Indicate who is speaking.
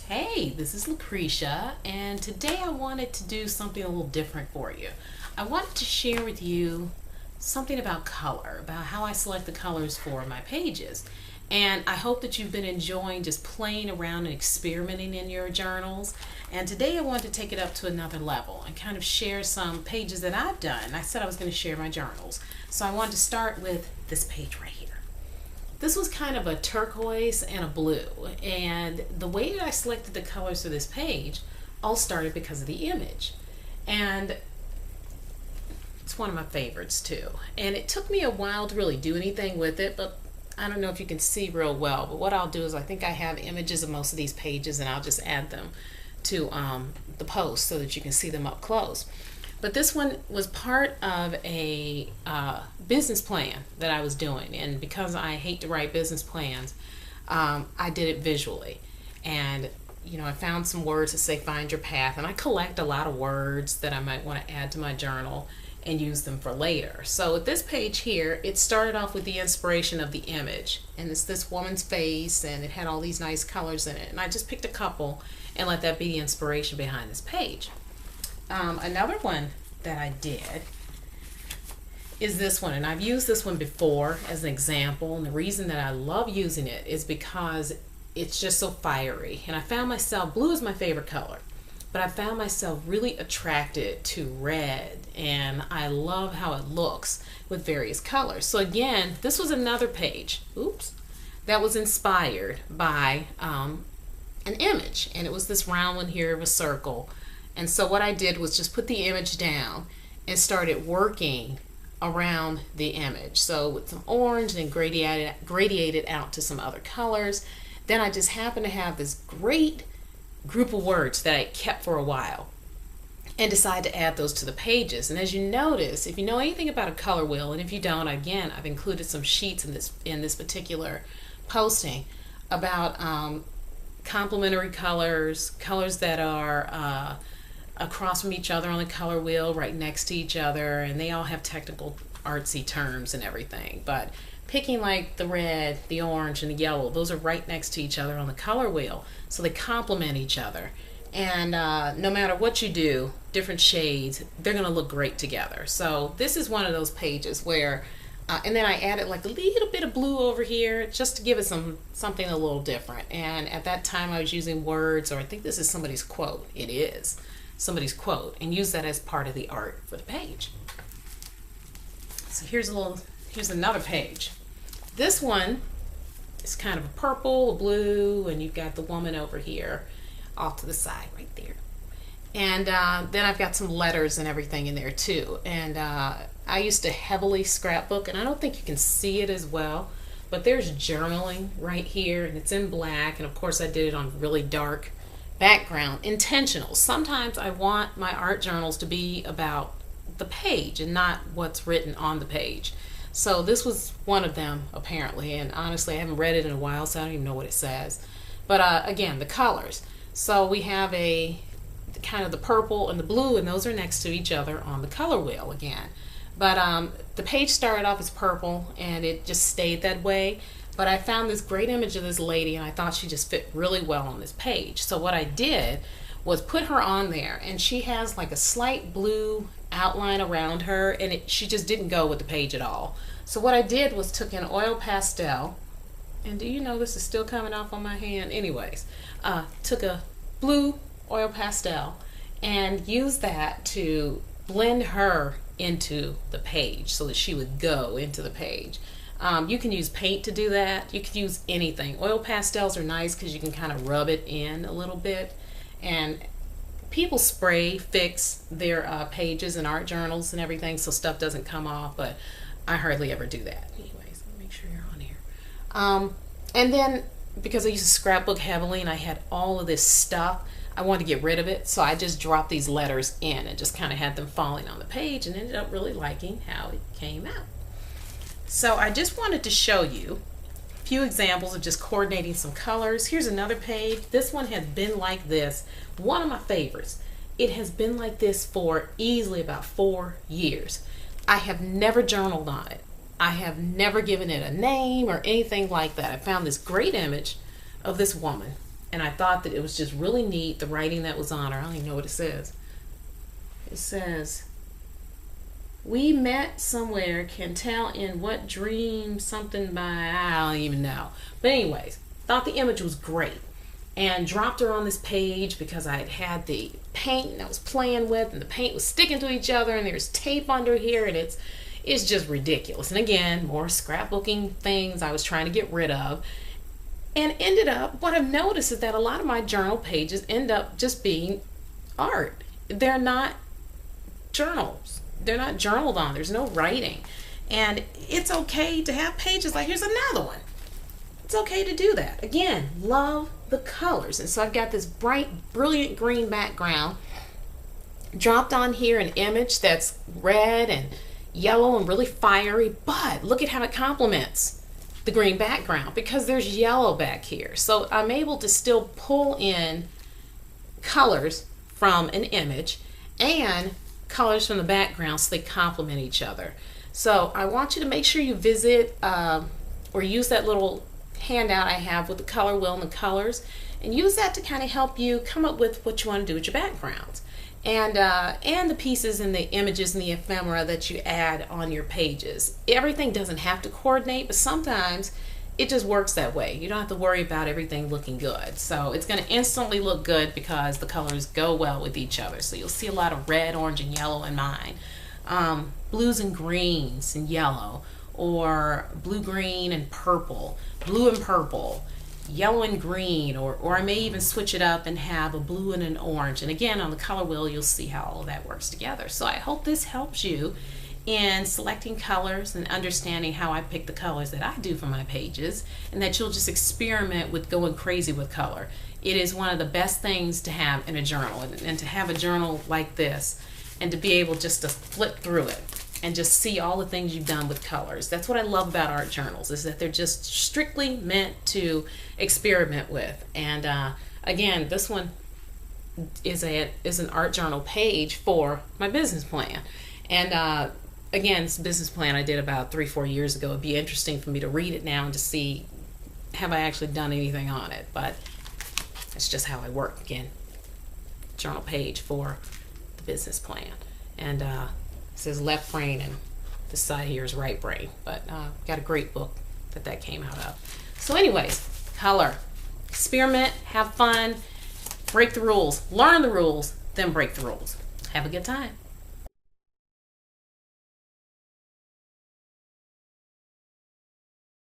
Speaker 1: Hey, this is Lucretia, and today I wanted to do something a little different for you. I wanted to share with you something about color, about how I select the colors for my pages. And I hope that you've been enjoying just playing around and experimenting in your journals. And today I want to take it up to another level and kind of share some pages that I've done. I said I was going to share my journals. So I wanted to start with this page right here. This was kind of a turquoise and a blue, and the way that I selected the colors for this page all started because of the image, and it's one of my favorites too. And it took me a while to really do anything with it, but I don't know if you can see real well, but what I'll do is I think I have images of most of these pages, and I'll just add them to the post so that you can see them up close. But this one was part of a business plan that I was doing, and because I hate to write business plans, I did it visually. And I found some words that say find your path, and I collect a lot of words that I might want to add to my journal and use them for later. So with this page here, it started off with the inspiration of the image, and it's this woman's face, and it had all these nice colors in it, and I just picked a couple and let that be the inspiration behind this page. Another one that I did is this one, and I've used this one before as an example, and the reason that I love using it is because it's just so fiery. And I found myself, blue is my favorite color, but I found myself really attracted to red, and I love how it looks with various colors. So again, this was another page, that was inspired by an image, and it was this round one here of a circle. And so what I did was just put the image down and started working around the image. So with some orange and gradiated out to some other colors. Then I just happened to have this great group of words that I kept for a while and decided to add those to the pages. And as you notice, if you know anything about a color wheel, and if you don't, again, I've included some sheets in this particular posting about complementary colors, colors that are across from each other on the color wheel, right next to each other, and they all have technical artsy terms and everything. But picking like the red, the orange, and the yellow, those are right next to each other on the color wheel, so they complement each other. And no matter what you do, different shades, they're going to look great together. So this is one of those pages where and then I added like a little bit of blue over here just to give it something a little different. And at that time I was using words, or I think this is somebody's quote. It is somebody's quote, and use that as part of the art for the page. So here's another page. This one is kind of a purple, a blue, and you've got the woman over here off to the side right there. And then I've got some letters and everything in there too. And I used to heavily scrapbook, and I don't think you can see it as well, but there's journaling right here, and it's in black, and of course I did it on really dark background, intentional. Sometimes I want my art journals to be about the page and not what's written on the page. So this was one of them apparently, and honestly I haven't read it in a while, so I don't even know what it says. But again, the colors. So we have kind of the purple and the blue, and those are next to each other on the color wheel again. But the page started off as purple, and it just stayed that way. But I found this great image of this lady, and I thought she just fit really well on this page. So what I did was put her on there, and she has like a slight blue outline around her, and she just didn't go with the page at all. So what I did was took an oil pastel, and do you know this is still coming off on my hand? Anyways, took a blue oil pastel and used that to blend her into the page so that she would go into the page. You can use paint to do that. You could use anything. Oil pastels are nice because you can kind of rub it in a little bit. And people spray fix their pages and art journals and everything so stuff doesn't come off, but I hardly ever do that. Anyways, let me make sure you're on here. And then because I used to scrapbook heavily and I had all of this stuff, I wanted to get rid of it, so I just dropped these letters in and just kind of had them falling on the page, and ended up really liking how it came out. So I just wanted to show you a few examples of just coordinating some colors. Here's another page. This one has been like this, one of my favorites. It has been like this for easily about 4 years. I have never journaled on it. I have never given it a name or anything like that. I found this great image of this woman, and I thought that it was just really neat, the writing that was on her. I don't even know what it says. It says, we met somewhere, can tell in what dream, something by, I don't even know. But anyways, thought the image was great and dropped her on this page because I had the paint that I was playing with, and the paint was sticking to each other, and there's tape under here, and it's just ridiculous. And again, more scrapbooking things I was trying to get rid of. And ended up, what I've noticed is that a lot of my journal pages end up just being art. They're not journals. They're not journaled on. There's no writing. And it's okay to have pages like, here's another one. It's okay to do that. Again, love the colors. And so I've got this bright, brilliant green background. Dropped on here an image that's red and yellow and really fiery, but look at how it complements the green background because there's yellow back here. So I'm able to still pull in colors from an image and colors from the background so they complement each other. So I want you to make sure you visit or use that little handout I have with the color wheel and the colors, and use that to kind of help you come up with what you want to do with your backgrounds. And the pieces and the images and the ephemera that you add on your pages. Everything doesn't have to coordinate, but sometimes it just works that way. You don't have to worry about everything looking good. So it's going to instantly look good because the colors go well with each other. So you'll see a lot of red, orange, and yellow in mine. Blues and greens and yellow, or blue, green, and purple, blue and purple, yellow and green, or I may even switch it up and have a blue and an orange. And again, on the color wheel, you'll see how all of that works together. So I hope this helps you in selecting colors and understanding how I pick the colors that I do for my pages, and that you'll just experiment with going crazy with color. It is one of the best things to have in a journal, and to have a journal like this and to be able just to flip through it and just see all the things you've done with colors. That's what I love about art journals, is that they're just strictly meant to experiment with. And again, this one is an art journal page for my business plan. And again, this business plan I did about 3-4 years ago. It'd be interesting for me to read it now and to see, have I actually done anything on it? But that's just how I work. Again, journal page for the business plan. And it says left brain, and this side here is right brain. But got a great book that came out of. So anyways, color. Experiment, have fun, break the rules, learn the rules, then break the rules. Have a good time.